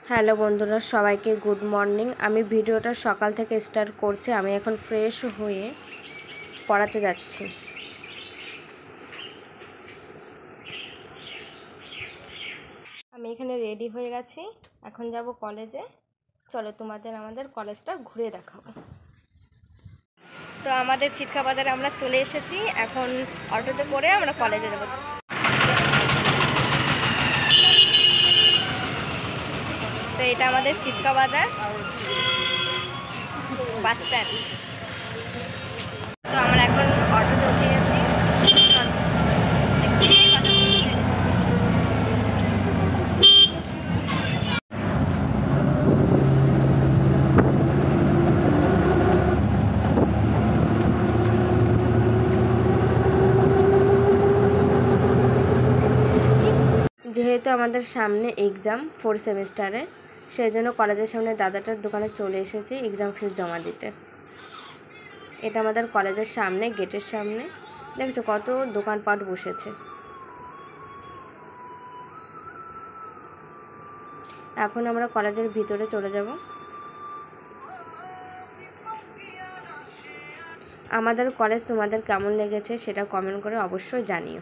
Hello বন্ধুরা, সবাইকে good morning. আমি ভিডিওটা সকাল থেকে স্টার্ট করছি। আমি এখন ফ্রেশ হয়ে পড়াতে যাচ্ছি। আমি এখানে রেডি হয়ে গেছি, এখন যাব কলেজে। চলো আমাদের কলেজটা ঘুরে দেখাবো। তো আমাদের চিটকা বাজারে আমরা চলে এসেছি, এখন অটোতে করে আমরা কলেজে যাবো। তো এটা আমাদের চিটকা বাজার বাস স্ট্যান্ড। তো আমরা এখন অটোতে উঠে গেছি। যেহেতু আমাদের সামনে এক্সাম 4 সেমিস্টারে, সেই জন্য কলেজের সামনে দাদাটার দোকানে চলে এসেছি এক্সাম ফিস জমা দিতে। এটা আমাদের কলেজের সামনে, গেটের সামনে দেখছো কত দোকানপাট বসেছে। এখন আমরা কলেজের ভিতরে চলে যাব। আমাদের কলেজ তোমাদের কেমন লেগেছে সেটা কমেন্ট করে অবশ্যই জানিও।